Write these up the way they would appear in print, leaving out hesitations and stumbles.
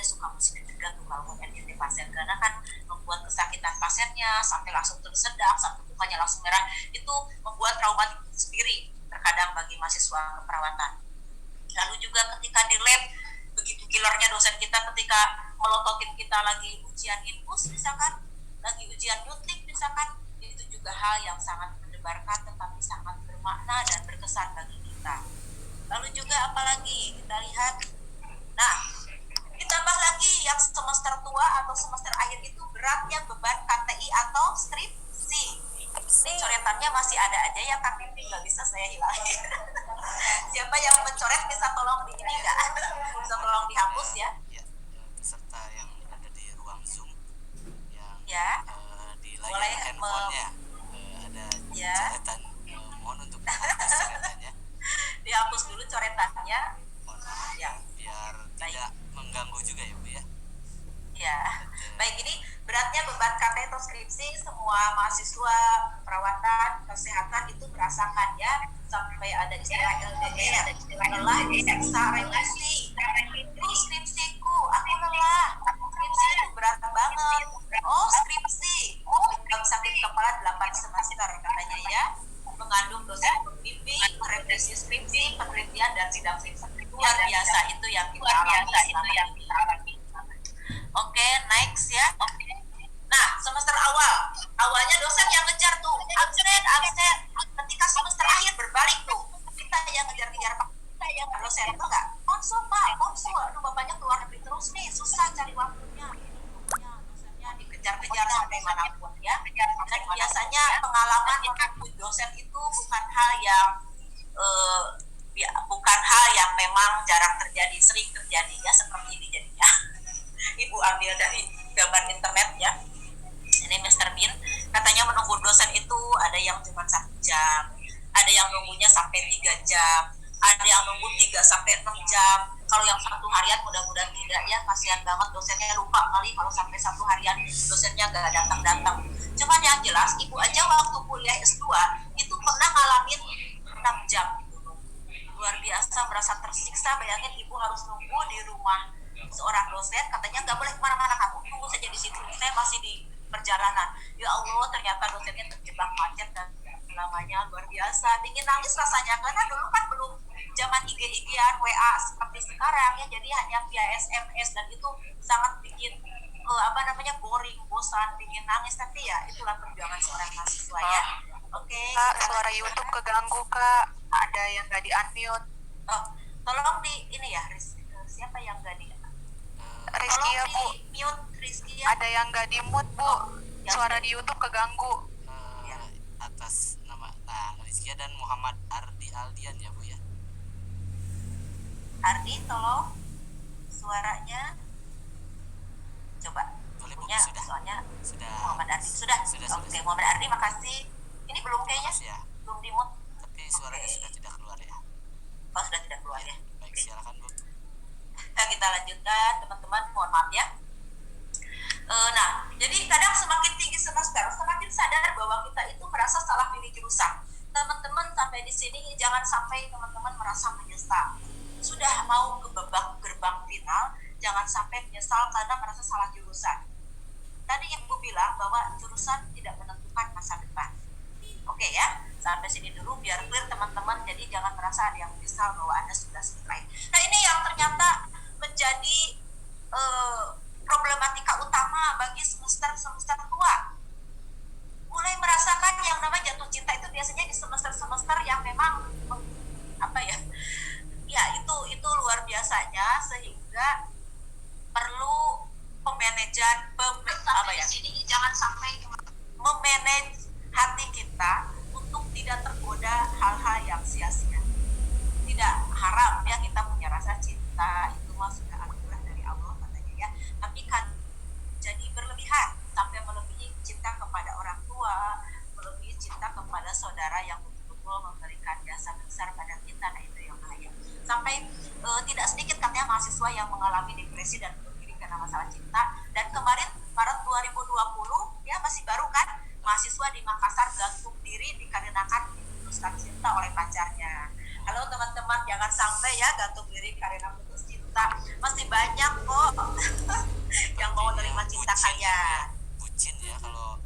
suka mesti deg-degan tuh kalau mau NIT pasien karena kan membuat kesakitan pasiennya sampai langsung tersedak sampai mukanya langsung merah, itu membuat trauma sendiri terkadang bagi mahasiswa keperawatan. Lalu juga ketika di lab, begitu killernya dosen kita ketika melototin kita lagi ujian infus misalkan, lagi ujian nyuntik misalkan, itu juga hal yang sangat mendebarkan tetapi sangat bermakna dan berkesan bagi kita. Lalu juga apalagi kita lihat, nah ditambah lagi yang semester tua atau semester akhir itu beratnya beban KTI atau skripsi. Ini coretannya masih ada aja ya Kak Pimpin, nggak bisa saya hilangin. Siapa yang mencoret bisa tolong di ini nggak? Bisa tolong dihapus ya. Ya, peserta yang ada di ruang Zoom yang ya. Di layar handphonenya ada coretan, mohon untuk dihapus coretannya. Dihapus dulu coretannya. Mohon maaf ya, biar tidak mengganggu juga ya Bu ya. Ya, baik, ini beratnya beban KT atau skripsi semua mahasiswa perawatan kesehatan itu merasakan ya, sampai ada istilah LDE, ada istilah lelah, disiksa, remisi. Skripsiku, aku lelah, skripsi itu berat banget. Oh skripsi, penyebab sakit kepala 8 semester katanya ya, mengandung dosen pembimbing, revisi skripsi, penelitian dan sidang skripsi. Luar biasa itu yang kita alami. Oke, next ya. Nah, semester awalnya dosen yang ngejar tuh, absen. Ketika semester akhir berbalik tuh, kita yang ngejar-ngejar Pak. Dosen tuh nggak, konsul Pak, konsul. Aduh, bapaknya keluar negeri terus nih, susah cari waktunya. Dosennya dikejar-kejar sampai manapun ya. Dan biasanya pengalaman menunggu dosen itu bukan hal yang memang jarang terjadi, sering terjadi ya, seperti ini jadinya. Ibu ambil dari gambar internet ya. Ini Mr. Bean katanya menunggu dosen itu ada yang cuma 1 jam, ada yang nunggunya sampai 3 jam, ada yang nunggu 3 sampai 6 jam. Kalau yang 1 harian mudah-mudahan tidak ya, kasihan banget dosennya, lupa kali kalau sampai 1 harian dosennya gak datang-datang. Cuman yang jelas ibu aja waktu kuliah S2 itu pernah ngalamin 6 jam gitu. Luar biasa, merasa tersiksa. Bayangin ibu harus nunggu di rumah seorang dosen, katanya nggak boleh kemana-mana, kamu tunggu saja di situ, saya masih di perjalanan. Ya Allah, ternyata dosennya terjebak macet dan selamanya. Luar biasa, ingin nangis rasanya karena dulu kan belum zaman IG-an, WA seperti sekarang ya, jadi hanya via SMS dan itu sangat bikin boring, bosan, bikin nangis. Tapi ya itulah perjuangan seorang mahasiswa ya. Oke, Kak, suara YouTube keganggu Kak, ada yang nggak di unmute. Oh, tolong di ini ya, siapa yang nggak di Rizky ya Bu, mute Rizky ya. ada yang nggak di mute Bu, suara di YouTube keganggu. Atas nama Rizky dan Muhammad Ardi Aldian ya Bu ya. Ardi, tolong suaranya coba. Boleh Bu, sudah. Soalnya sudah. Muhammad Ardi sudah. Oke, Muhammad Ardi makasih. Ini belum kayaknya ya. Belum di mute. Tapi suaranya sudah tidak keluar ya. Oh, sudah tidak keluar ya. Baik, silakan Bu. Kita lanjutkan teman-teman, mohon maaf ya. Nah, jadi kadang semakin tinggi semester, semakin sadar bahwa kita itu merasa salah pilih jurusan. Teman-teman sampai di sini jangan sampai teman-teman merasa menyesal. Sudah mau ke babak gerbang final, jangan sampai menyesal karena merasa salah jurusan. Tadi Ibu bilang bahwa jurusan tidak menentukan masa depan. Oke ya, sampai sini dulu biar clear teman-teman. Jadi jangan merasa ada yang menyesal bahwa Anda sudah selesai. Nah, ini yang ternyata menjadi problematika utama bagi semester tua. Mulai merasakan yang namanya jatuh cinta itu biasanya di semester yang memang itu luar biasanya, sehingga perlu jangan sampai memanage hati kita untuk tidak tergoda hal-hal yang sia-sia. Tidak haram ya kita punya rasa cinta, itu mah sudah anugerah dari Allah katanya ya. Tapi kan jadi berlebihan sampai melebihi cinta kepada orang tua, melebihi cinta kepada saudara yang betul-betul memberikan jasa besar pada kita. Nah, itu yang bahaya. Sampai tidak sedikit katanya mahasiswa yang mengalami depresi dan bunuh diri karena masalah cinta. Dan kemarin Maret 2020 ya, masih baru kan, mahasiswa di Makassar gantung diri dikarenakan diputuskan cinta oleh pacarnya. Halo teman-teman, jangan sampai ya gantung diri karena putus cinta. masih banyak kok yang mau terima cinta kalian. Bucin ya kalau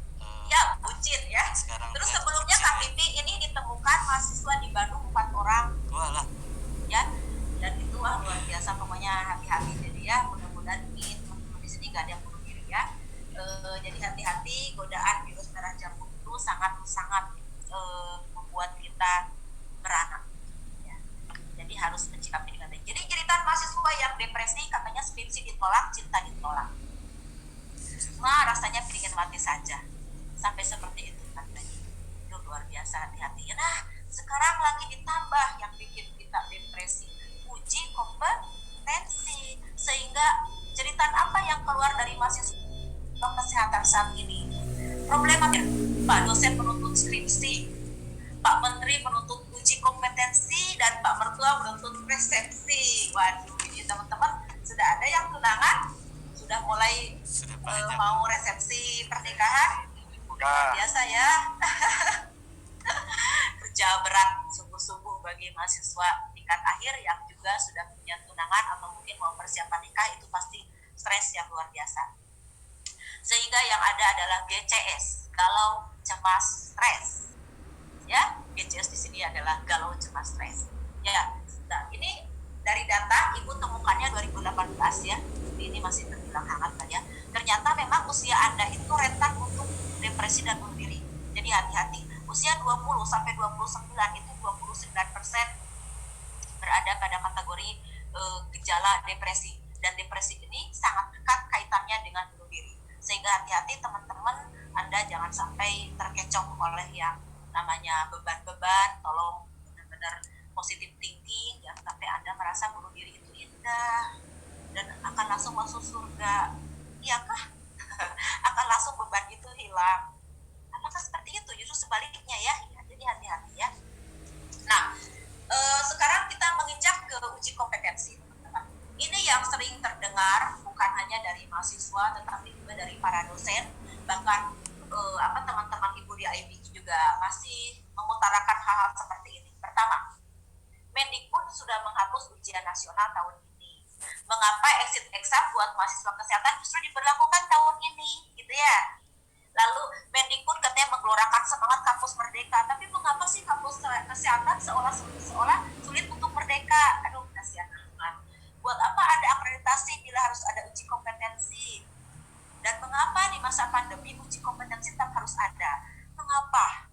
Ya, bucin ya. sekarang Terus tren sebelumnya bucin Kak ya. Pipi ini ditemukan mahasiswa di Bandung 4 orang Walah, ya, dan itu luar biasa, pokoknya hati-hati. Jadi ya mudah-mudahan ini teman-teman di sini gak ada yang bunuh diri ya. Jadi hati-hati, godaan virus merah jambu itu sangat membuat kita beranak ya. Jadi harus mencikapi dengan baik. Jadi cerita mahasiswa yang depresi katanya skripsi ditolak, cinta ditolak, semua rasanya pengen mati saja, sampai seperti itu katanya. Itu luar biasa, hati-hati. Nah, sekarang lagi ditambah yang bikin kita depresi, uji kompetensi. Sehingga cerita apa yang keluar dari mahasiswa kesehatan saat ini? Problematik, Pak dosen menuntut skripsi, Pak Menteri menuntut uji kompetensi, dan Pak Mertua menuntut resepsi. Waduh, ini teman-teman sudah ada yang tunangan, sudah mulai sudah banyak. mau resepsi pernikahan. Luar biasa ya. Kerja berat sungguh-sungguh bagi mahasiswa tingkat akhir yang juga sudah punya tunangan atau mungkin mau persiapan nikah, itu pasti stres yang luar biasa. Sehingga yang ada adalah GCS, galau cemas stres. Ya, GCS di sini adalah galau cemas stres. Ya, nah ini dari data Ibu temukannya 2018 ya. Ini masih terbilang hangat kan ya. Ternyata memang usia Anda itu rentan untuk depresi dan bunuh diri. Jadi hati-hati. Usia 20 sampai 29 itu 29% berada pada kategori gejala depresi, dan depresi ini sangat dekat kaitannya dengan bunuh diri. Sehingga hati-hati teman-teman, Anda jangan sampai terkecoh oleh yang namanya beban-beban. Tolong benar-benar positive thinking, jangan sampai Anda merasa bunuh diri itu indah dan akan langsung masuk surga. Iyakah? Akan langsung beban itu hilang. Apakah seperti itu? Justru sebaliknya ya. Jadi hati-hati ya. Nah, sekarang kita menginjak ke uji kompetensi, teman-teman. Ini yang sering terdengar bukan hanya dari mahasiswa tetapi juga dari para dosen, bahkan teman-teman Ibu di IBQ juga masih mengutarakan hal-hal seperti ini. Pertama, Mendikbud sudah menghapus ujian nasional tahun ini. Mengapa exit exam buat mahasiswa kesehatan justru diberlakukan tahun ini, gitu ya? Lalu Mendikbud katanya menggelorakan semangat kampus merdeka, tapi mengapa sih kampus kesehatan seolah sulit untuk merdeka? Aduh, kasihan amat. Buat apa ada akreditasi bila harus ada uji kompetensi? Dan mengapa di masa pandemi uji kompetensi tetap harus ada? Mengapa?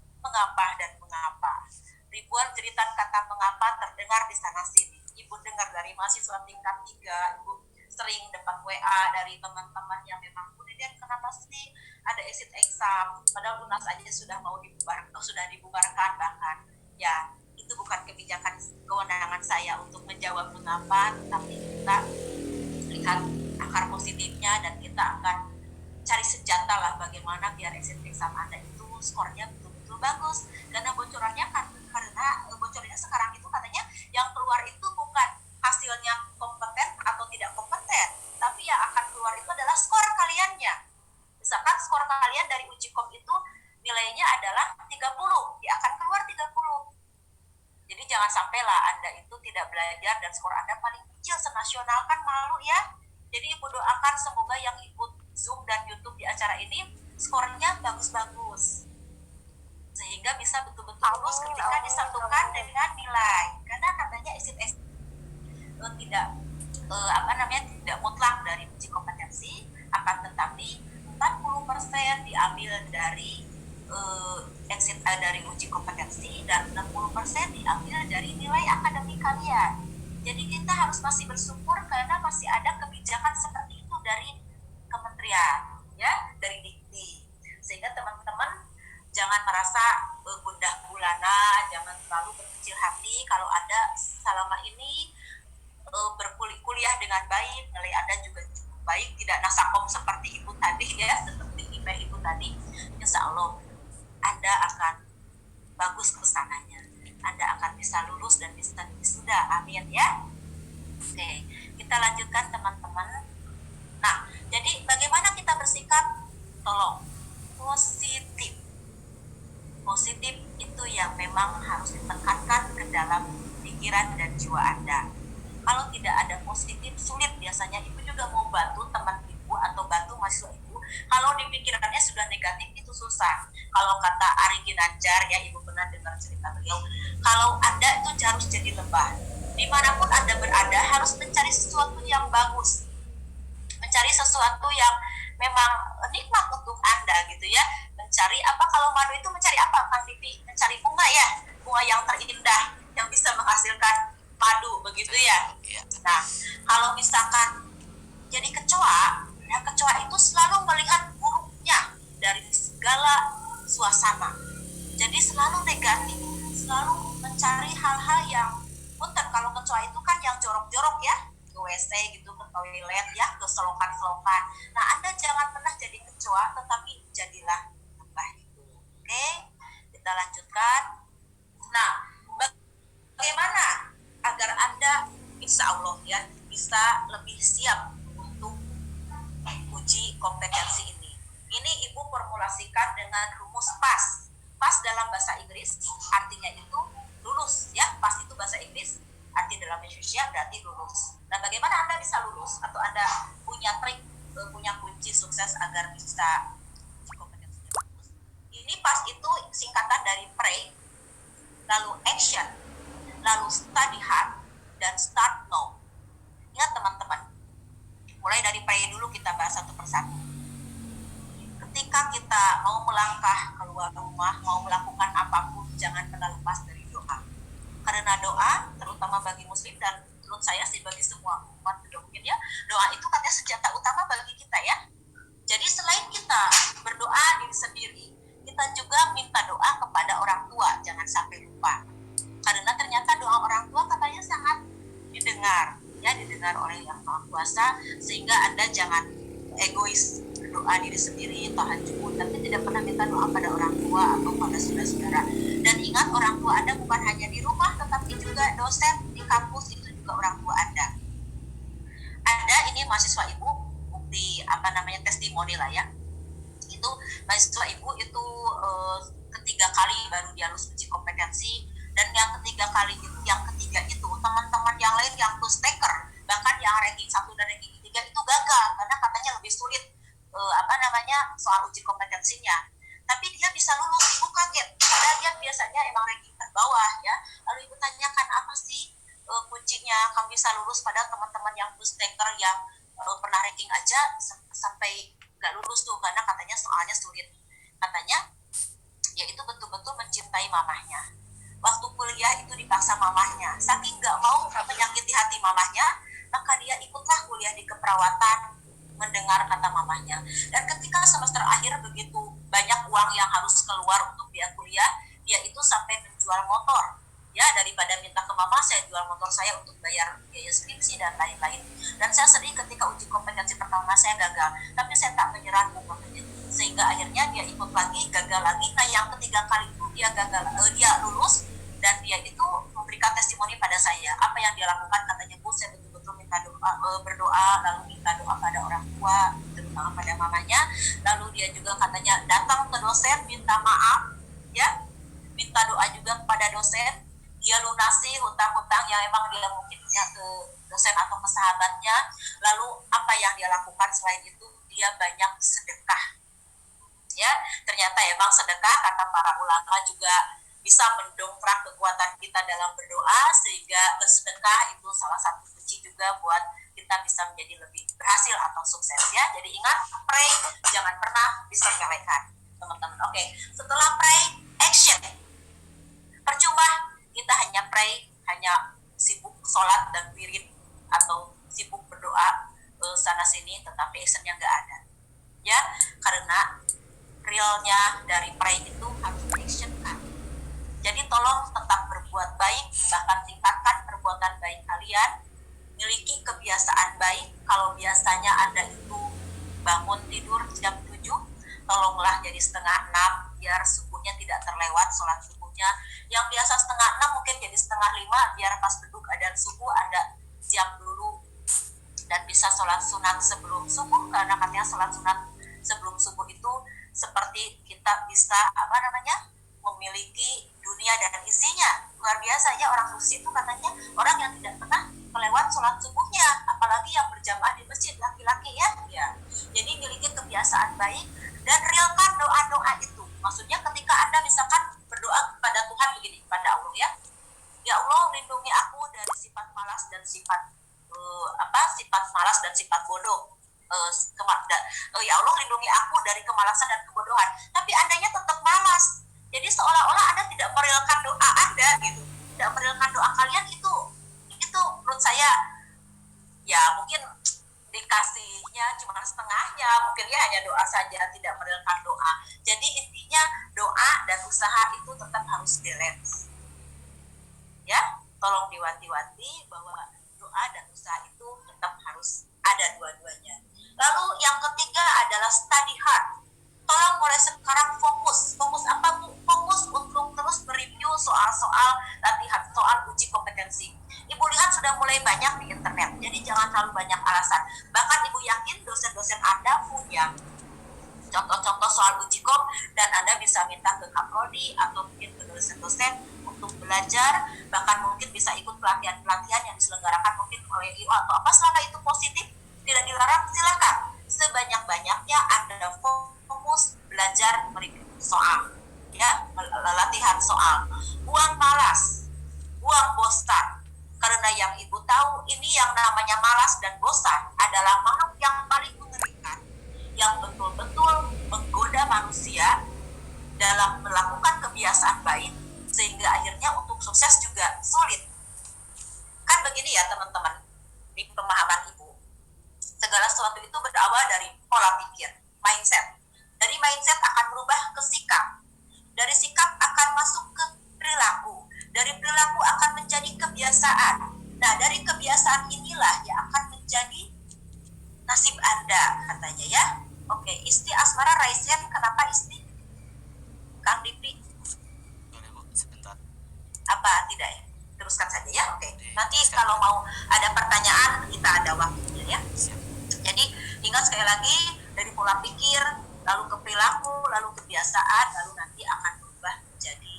Dan mengapa? Ribuan cerita kata mengapa terdengar di sana sini. Ibu dengar dari mahasiswa tingkat 3, Ibu sering dapat WA dari teman-teman yang memang kemudian kenapa sih ada exit exam, padahal UNAS aja sudah dibubarkan bahkan. Ya, itu bukan kebijakan kewenangan saya untuk menjawab mengapa, tapi kita lihat akar positifnya dan kita akan cari senjata lah bagaimana biar exit exam Anda itu skornya betul-betul bagus. Karena bocorannya sekarang itu katanya yang keluar itu bukan hasilnya kompeten atau tidak kompeten, tapi yang akan keluar itu adalah skor kaliannya. Misalkan skor kalian dari uji kom itu nilainya adalah 30, ya akan keluar 30. Jadi jangan sampailah Anda itu tidak belajar dan skor Anda paling kecil senasional, kan malu ya. Jadi Ibu doakan semoga yang ikut Zoom dan YouTube di acara ini skornya bagus-bagus, sehingga bisa betul-betul lulus ketika disatukan dengan nilai. Karena katanya exit tidak tidak mutlak dari uji kompetensi, akan tetapi 40% diambil dari dari uji kompetensi dan 60% diambil dari nilai akademik kalian. Jadi kita harus masih bersyukur karena masih ada kebijakan seperti itu dari kementerian, ya, dari Dikti. Sehingga teman-teman jangan merasa gundah gulana, jangan terlalu berkecil hati kalau Anda selama ini berkuliah dengan baik, nilai Anda juga cukup baik, tidak nasakom seperti Ibu tadi ya, seperti Ibu tadi. Insya Allah Anda akan bagus kesananya, Anda akan bisa lulus dan bisa wisuda, amin ya. Oke, kita lanjutkan teman-teman. Nah, jadi bagaimana kita bersikap? Tolong positif. Positif itu yang memang harus ditekankan ke dalam pikiran dan jiwa Anda. Kalau tidak ada ada positif sulit, biasanya ibu juga mau bantu teman ibu atau bantu mahasiswa ibu, kalau di pikirannya sudah negatif itu susah. Kalau kata Ari Ginanjar ya, ibu pernah dengar cerita beliau, kalau Anda itu harus jadi lebah, dimanapun Anda berada harus mencari sesuatu yang bagus, mencari sesuatu yang memang nikmat untuk Anda gitu ya. Mencari apa, kalau madu itu mencari apa Kang Pipi? Mencari bunga ya, bunga yang terindah yang bisa menghasilkan madu begitu ya. Nah, kalau misalkan jadi kecoa, ya kecoa itu selalu melihat buruknya dari segala suasana. Jadi selalu negatif, selalu mencari hal-hal yang punten. Kalau kecoa itu kan yang jorok-jorok ya, ke WC gitu, ke toilet ya, ke selokan-selokan. Nah, Anda jangan pernah jadi kecoa, tetapi jadilah lebah itu. Oke, kita lanjutkan. Nah, bagaimana agar Anda insya Allah ya bisa lebih siap untuk uji kompetensi ini? Ini ibu formulasikan dengan rumus PAS. PAS dalam bahasa Inggris artinya itu lulus ya. PAS itu bahasa Inggris, arti dalam Indonesia berarti lulus. Nah, bagaimana Anda bisa lulus atau Anda punya trik, punya kunci sukses agar bisa uji kompetensinya lulus? Ini PAS itu singkatan dari pray, lalu action, lalu study hard, dan start now. Ingat teman-teman, mulai dari pray dulu kita bahas satu persatu. Ketika kita mau melangkah keluar rumah, mau melakukan apapun, jangan pernah lepas dari doa. Karena doa, terutama bagi muslim dan menurut saya sih bagi semua umat mungkin ya, doa itu katanya senjata utama bagi kita ya. Jadi selain kita berdoa diri sendiri, kita juga minta doa kepada orang tua, jangan sampai lupa. Karena ternyata doa orang tua katanya sangat didengar, ya didengar oleh Yang Maha Kuasa, sehingga Anda jangan egois berdoa diri sendiri, tahajud, tapi tidak pernah minta doa pada orang tua atau pada saudara-saudara. Dan ingat, orang tua Anda bukan hanya di rumah, tetapi juga dosen di kampus itu juga orang tua Anda. Ada ini mahasiswa ibu, bukti testimoni lah ya. Itu mahasiswa ibu itu ketiga kali baru dia lulus uji kompetensi, dan yang ketiga itu teman-teman yang lain yang plus taker, bahkan yang ranking 1 dan ranking 3 itu gagal karena katanya lebih sulit soal uji kompetensinya. Tapi dia bisa lulus, ibu kaget karena dia biasanya emang ranking terbawah ya. Lalu ibu tanyakan apa sih kuncinya kamu bisa lulus, padahal teman-teman yang plus taker yang pernah ranking aja sampai gak lulus tuh karena katanya soalnya sulit. Katanya dia itu betul-betul mencintai mamahnya. Waktu kuliah itu dipaksa mamahnya, saking gak mau menyakiti hati mamahnya, maka dia ikutlah kuliah di keperawatan, mendengar kata mamahnya. Dan ketika semester akhir begitu banyak uang yang harus keluar untuk dia kuliah, dia itu sampai menjual motor. Ya, daripada minta ke mama, saya jual motor saya untuk bayar biaya skripsi dan lain-lain. Dan saya sedih ketika uji kompetensi pertama saya gagal, tapi saya tak menyerah pokoknya. Sehingga akhirnya dia ikut lagi, gagal lagi. Nah, yang ketiga kali itu dia lulus, dan dia itu memberikan testimoni pada saya. Apa yang dia lakukan, katanya, Bu, saya betul-betul minta berdoa, lalu minta doa pada orang tua, terutama pada mamanya. Lalu dia juga katanya datang ke dosen, minta maaf, ya, minta doa juga kepada dosen. Dia lunasi hutang-hutang yang emang dia mungkin punya ke dosen atau ke sahabatnya. Lalu apa yang dia lakukan selain itu, dia banyak sedekah. Ya, ternyata emang sedekah, kata para ulama, juga bisa mendongkrak kekuatan kita dalam berdoa, sehingga bersedekah itu salah satu kunci juga buat kita bisa menjadi lebih berhasil atau sukses ya. Jadi ingat, pray, jangan pernah disepelekan, teman-teman. Oke, setelah pray, action. Percuma kita hanya pray, hanya sibuk sholat dan wirid atau sibuk berdoa sana sini, tetapi actionnya nggak ada. Ya, karena realnya dari pray itu harus action kan. Jadi tolong tetap berbuat baik, bahkan tingkatkan perbuatan baik kalian. Miliki kebiasaan baik. Kalau biasanya Anda itu bangun tidur jam 7, tolonglah jadi setengah 6, biar subuhnya tidak terlewat sholat subuhnya. Yang biasa setengah 6 mungkin jadi setengah 5, biar pas beduk adzan subuh Anda siap dulu. Dan bisa sholat sunat sebelum subuh, karena katanya sholat sunat sebelum subuh itu seperti kita bisa memiliki dunia dan isinya. Luar biasa ya, orang suci itu katanya orang yang tidak pernah kelewat sholat subuhnya, apalagi yang berjamaah di masjid laki-laki ya. Jadi miliki kebiasaan baik dan realkan doa-doa itu. Maksudnya ketika Anda misalkan berdoa kepada Tuhan begini, kepada Allah ya Allah lindungi aku dari sifat malas dan sifat sifat malas dan sifat bodoh. Ya Allah lindungi aku dari kemalasan dan kebodohan. Tapi andanya tetap malas. Jadi seolah-olah Anda tidak merealkan doa Anda gitu. Tidak merealkan doa kalian itu menurut saya ya mungkin dikasihnya cuma setengahnya, mungkin ya hanya doa saja, tidak merealkan doa. Jadi intinya doa dan usaha itu tetap harus balance. Ya, tolong diwanti-wanti bahwa doa dan usaha itu tetap harus ada dua-duanya. Lalu yang ketiga adalah study hard. Tolong mulai sekarang fokus apa Bu? Fokus untuk terus mereview soal-soal latihan, soal uji kompetensi. Ibu lihat sudah mulai banyak di internet, jadi jangan terlalu banyak alasan. Bahkan Ibu yakin dosen-dosen Anda punya contoh-contoh soal uji kom dan Anda bisa minta ke Kaprodi atau mungkin ke dosen-dosen untuk belajar, bahkan mungkin bisa ikut pelatihan-pelatihan yang diselenggarakan mungkin oleh IO atau apa, selama itu positif, tidak dilarang, silakan. Sebanyak-banyaknya Anda fokus belajar mereview soal, ya, latihan soal. Buang malas, buang bosan. Karena yang Ibu tahu, ini yang namanya malas dan bosan adalah makhluk yang paling mengerikan, yang betul-betul menggoda manusia dalam melakukan kebiasaan baik, sehingga akhirnya untuk sukses juga sulit. Kan begini ya teman-teman, di pemahaman Ibu, segala sesuatu itu berawal dari pola pikir, mindset. Dari mindset akan berubah ke sikap, dari sikap akan masuk ke perilaku, dari perilaku akan menjadi kebiasaan. Nah, dari kebiasaan inilah yang akan menjadi nasib Anda, katanya ya. Oke, Isti Asmara Raisen, kenapa Isti? Kang Dipri? Boleh Bu, sebentar. Apa tidak ya? Teruskan saja ya, oke. Nanti kalau mau ada pertanyaan, kita ada waktunya ya. Siap. Jadi, ingat sekali lagi, dari pola pikir, lalu ke perilaku, lalu kebiasaan, lalu nanti akan berubah menjadi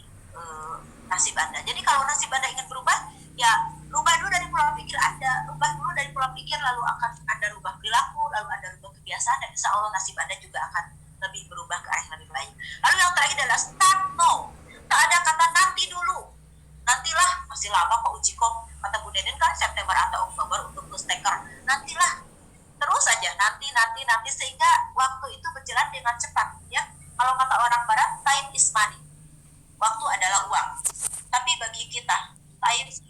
nasib Anda. Jadi kalau nasib Anda ingin berubah, ya rubah dulu dari pola pikir Anda, rubah dulu dari pola pikir, lalu akan Anda rubah perilaku, lalu Anda rubah kebiasaan, dan insya Allah nasib Anda juga akan lebih berubah ke arah yang lebih baik. Lalu yang terakhir adalah start now. Tak ada kata nanti dulu. Nantilah, masih lama kok uji kom. Kata Bu Deden kan September atau Oktober untuk staker. Nantilah, terus saja nanti, sehingga waktu itu berjalan dengan cepat ya. Kalau kata orang barat, time is money. Waktu adalah uang. Tapi bagi kita, time is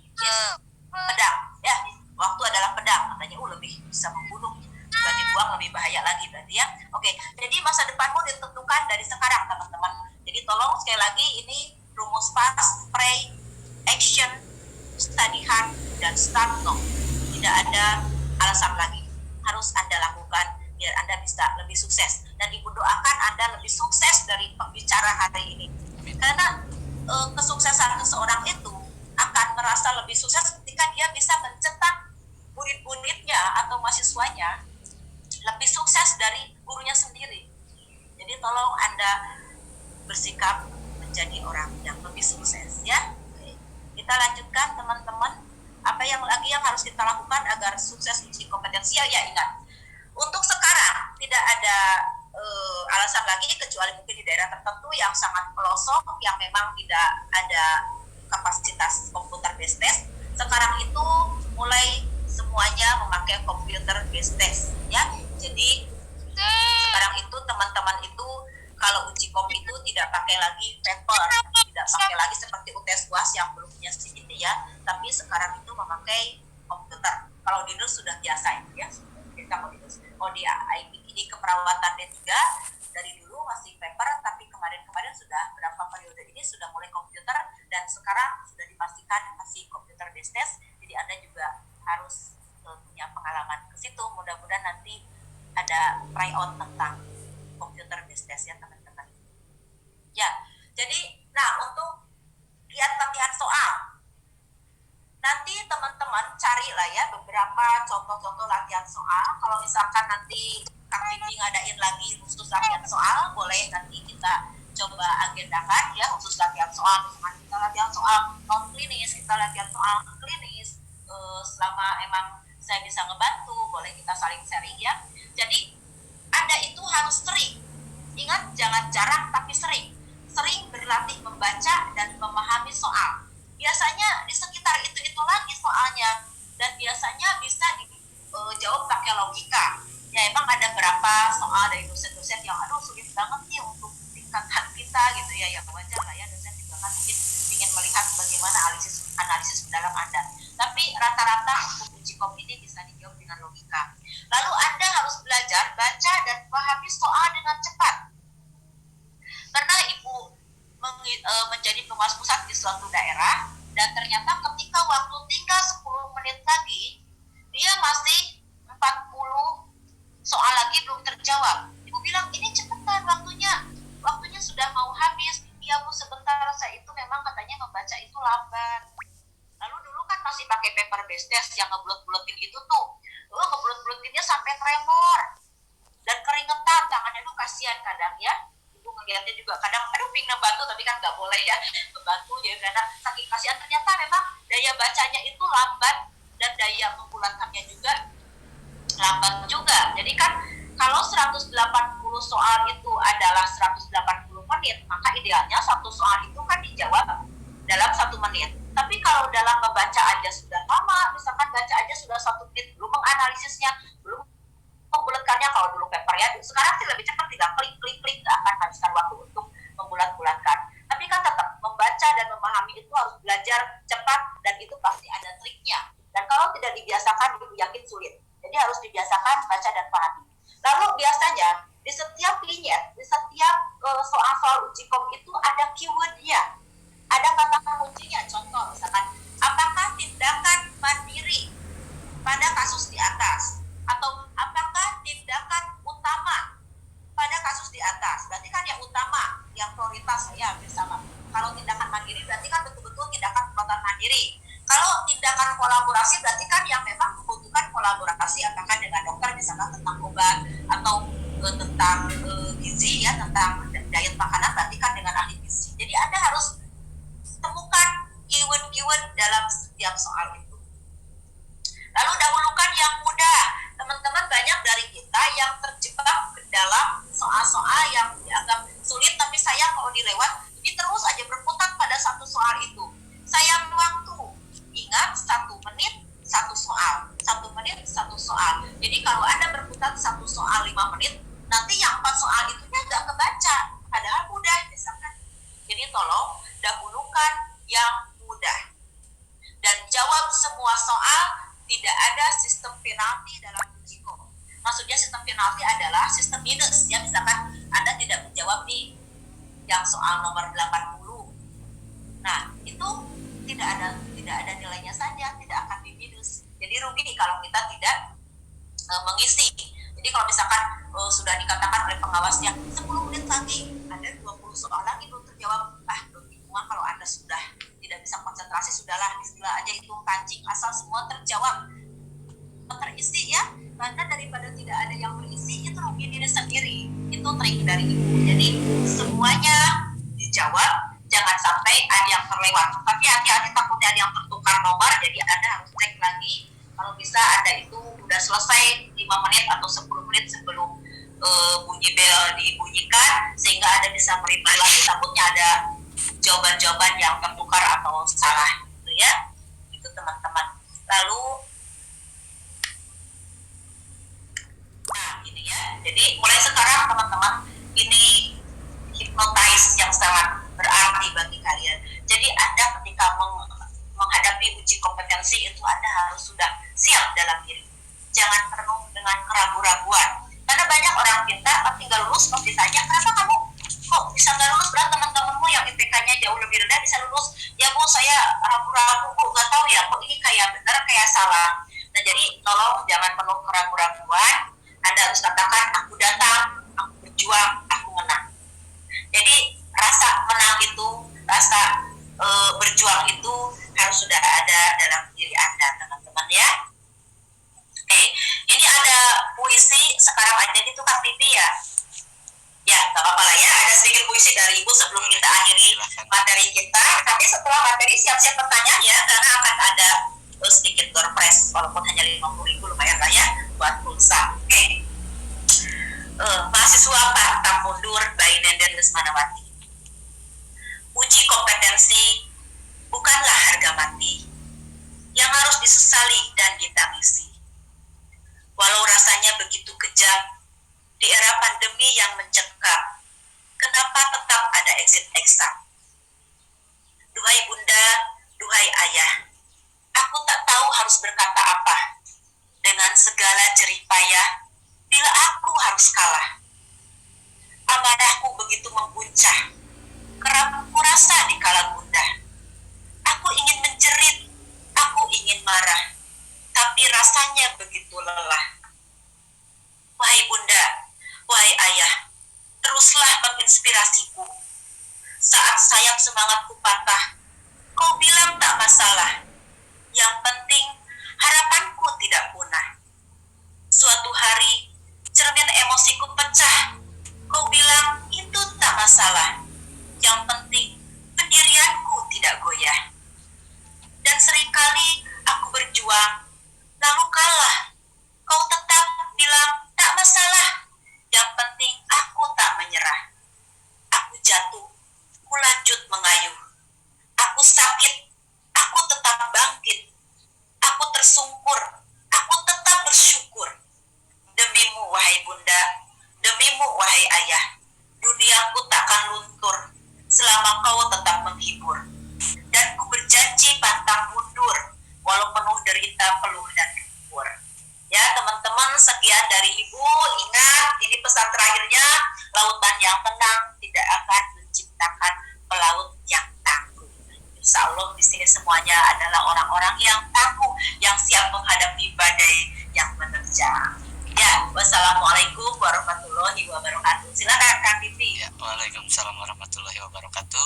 pedang ya. Waktu adalah pedang, katanya lebih bisa membunuh dibanding uang, lebih bahaya lagi berarti ya. Oke, jadi masa depanmu ditentukan dari sekarang teman-teman. Jadi tolong sekali lagi, ini rumus fast, pray, action, study hard, dan start now. Tidak ada alasan lagi, harus Anda lakukan biar Anda bisa lebih sukses. Dan Ibu doakan Anda lebih sukses dari pembicara hari ini. Karena kesuksesan seseorang itu akan merasa lebih sukses ketika dia bisa mencetak murid-muridnya atau mahasiswanya lebih sukses dari gurunya sendiri. Jadi tolong Anda bersikap menjadi orang yang lebih sukses ya. Oke. Kita lanjutkan teman-teman. Apa yang lagi yang harus kita lakukan agar sukses uji kompetensi ya ingat. Untuk sekarang tidak ada alasan lagi kecuali mungkin di daerah tertentu yang sangat pelosok yang memang tidak ada kapasitas komputer based test. Sekarang itu mulai semuanya memakai komputer based test ya. Jadi sekarang itu teman-teman itu kalau uji kom itu tidak pakai lagi paper, tidak pakai lagi seperti UTS UAS yang belum punya ini ya, tapi sekarang itu memakai komputer. Kalau di NUS sudah biasa ya, kita mau di NUS. Kalau di IPD keperawatan D3 dari dulu masih paper, tapi kemarin-kemarin sudah berapa periode ini sudah mulai komputer, dan sekarang sudah dipastikan masih komputer based test. Jadi Anda juga harus punya pengalaman ke situ. Mudah-mudahan nanti ada tryout tentang komputer based test ya teman-teman. Ya, jadi untuk lihat latihan soal. Nanti teman-teman carilah ya beberapa contoh-contoh latihan soal. Kalau misalkan nanti Kang Bibi ngadain lagi khusus latihan soal, boleh nanti kita coba agendakan ya khusus latihan soal. Misalkan kita latihan soal non klinis, kita latihan soal klinis, selama emang saya bisa ngebantu, boleh kita saling sharing ya. Jadi Anda itu harus sering, ingat jangan jarang tapi sering berlatih membaca dan memahami soal. Biasanya di sekitar itu lagi soalnya, dan biasanya bisa dijawab pakai logika. Ya emang ada berapa soal dari dosen-dosen yang aduh sulit banget nih untuk tingkatan kita gitu ya, yang wajar lah ya, dosen juga kan mungkin ingin melihat bagaimana analisis mendalam Anda. Tapi rata-rata untuk uji kom ini bisa dijawab dengan logika. Lalu Anda harus belajar baca dan pahami soal dengan cepat. Pernah Ibu menjadi pengawas pusat di suatu daerah, dan ternyata ketika waktu tinggal 10 menit lagi, dia masih 40 soal lagi belum terjawab. Ibu bilang, ini cepetan waktunya sudah mau habis. Iya Bu, sebentar, saya itu memang katanya membaca itu lambat. Lalu dulu kan masih pakai paper based test yang ngebulet-buletin itu tuh. Dulu ngebulet-buletinnya sampai tremor dan keringetan, tangannya tuh kasihan kadang ya. Ibu ngeliatnya juga kadang, aduh pingin bantu tapi kan nggak boleh ya membantu ya, karena saking kasihan. Ternyata memang daya bacanya itu lambat dan daya membulatkannya juga lambat juga. Jadi kan kalau 180 soal itu adalah 180 menit, maka idealnya satu soal itu kan dijawab dalam 1 menit. Tapi kalau dalam membaca aja sudah lama, misalkan baca aja sudah 1 menit, belum menganalisisnya, belum membulatkannya. Kalau dulu paper ya, sekarang sih lebih cepat, tinggal klik, nggak akan habiskan waktu untuk membulat-bulatkan. Tapi kan tetap membaca dan memahami itu harus belajar cepat, dan itu pasti ada triknya. Dan kalau tidak dibiasakan, Ibu yakin sulit. Jadi harus dibiasakan baca dan pahami. Lalu biasanya di setiap vignette, di setiap soal-soal uji kom itu ada keywordnya, ada kata kuncinya. Contoh misalkan, apakah tindakan mandiri pada kasus di atas, atau apakah tindakan utama pada kasus di atas. Berarti kan yang utama, yang prioritas ya bersama. Kalau tindakan mandiri berarti kan betul-betul tindakan perbuatan mandiri. Kalau tindakan kolaborasi berarti kan yang memang membutuhkan kolaborasi, apakah dengan dokter misalkan tentang obat, atau tentang gizi ya, tentang diet makanan, berarti kan dengan ahli gizi. Jadi Anda harus temukan keyword-keyword dalam setiap soal itu. Lalu dahulukan yang mudah. Teman-teman banyak dari kita yang terjebak ke dalam soal-soal yang dianggap sulit, tapi sayang kalau dilewat, ini terus aja berputar pada satu soal itu. Sayang waktu. Ingat, 1 menit 1 soal, 1 menit 1 soal. Jadi kalau Anda berputar 1 soal 5 menit, nanti yang 4 soal itu nggak kebaca, padahal mudah misalkan. Jadi tolong dahulukan yang mudah dan jawab semua soal. Tidak ada sistem penalti dalam uji kom. Maksudnya sistem penalti adalah sistem minus ya, misalkan Anda tidak menjawab nih yang soal nomor 80. Nah, itu tidak ada nilainya saja, tidak akan di minus. Jadi rugi kalau kita tidak mengisi. Jadi kalau misalkan sudah dikatakan oleh pengawasnya 10 menit lagi, ada 20 soal lagi belum terjawab, rugi semua. Kalau Anda sudah tidak bisa konsentrasi, sudahlah, istilah aja itu kancing, asal semua terjawab, terisi ya. Karena daripada tidak ada yang berisi, itu rugi diri sendiri. Itu trik dari Ibu. Jadi semuanya dijawab, jangan sampai ada yang terlewat. Tapi hati-hati, takutnya ada yang tertukar nomor, jadi Anda harus cek lagi. Kalau bisa Anda itu udah selesai 5 menit atau 10 menit sebelum bunyi bel dibunyikan, sehingga Anda bisa mereview lagi, takutnya ada jawaban-jawaban yang tertukar atau salah gitu ya. Itu teman-teman. Lalu ini ya. Jadi mulai sekarang teman-teman, ini hypnotize yang sangat berarti bagi kalian. Jadi Anda ketika menghadapi uji kompetensi itu Anda harus sudah siap dalam diri. Jangan penuh dengan keraguan-raguan. Karena banyak orang pintar tapi nggak lulus, pas ditanya kenapa kamu kok bisa nggak lulus, berat teman-temanmu yang IPK-nya jauh lebih rendah bisa lulus. Ya Bu, saya ragu-ragu Bu, nggak tahu ya kok ini kayak benar kayak salah. Nah jadi tolong jangan penuh keraguan-raguan. Anda harus katakan, aku datang, aku berjuang, aku menang. Jadi rasa menang itu, rasa berjuang itu harus sudah ada dalam diri Anda, teman-teman ya. Oke, ini ada puisi sekarang aja di tukang TV ya. Ya, nggak apa-apa lah ya. Ada sedikit puisi dari Ibu sebelum kita akhiri materi kita. Nanti setelah materi siap-siap pertanyaan ya, karena akan ada sedikit door prize walaupun hanya 50.000 lumayan lah ya buat pulsa. Oke. Mahasiswa pantang mundur by Nenden Lesmanawati. Uji kompetensi bukanlah harga mati yang harus disesali dan ditangisi. Walau rasanya begitu kejam di era pandemi yang mencekam, kenapa tetap ada exit exam? Duhai bunda, duhai ayah, aku tak tahu harus berkata apa. Dengan segala jerih payah, bila aku harus kalah. Amarahku begitu mengguncang, kerap kurasa di kala gundah. Aku ingin menjerit, aku ingin marah, tapi rasanya begitu lelah. Wahai bunda, wahai ayah, teruslah menginspirasiku. Saat sayap semangatku patah, kau bilang tak masalah. Yang penting harapanku tidak punah. Suatu hari cermin emosiku pecah. Kau bilang itu tak masalah. Yang penting pendirianku tidak goyah. Dan seringkali aku berjuang, lalu kalah. Kau tetap bilang tak masalah. Yang penting aku tak menyerah. Aku jatuh, ku lanjut mengayuh. Aku sakit, aku tetap bangkit. Aku tersungkur, aku tetap bersyukur. Demimu wahai bunda, demimu wahai ayah, duniaku takkan luntur selama kau tetap menghibur. Dan ku berjanji pantang mundur walau penuh derita, peluh dan gempur. Ya teman-teman, sekian dari Ibu. Ingat, ini pesan terakhirnya, lautan yang tenang tidak akan menciptakan pelaut yang tangguh. Insya Allah di sini semuanya adalah orang-orang yang tangguh, yang siap menghadapi badai yang menerjang. Ya, wassalamualaikum warahmatullahi wabarakatuh. Silakan Kang Vivi. Ya, waalaikumsalam warahmatullahi wabarakatuh.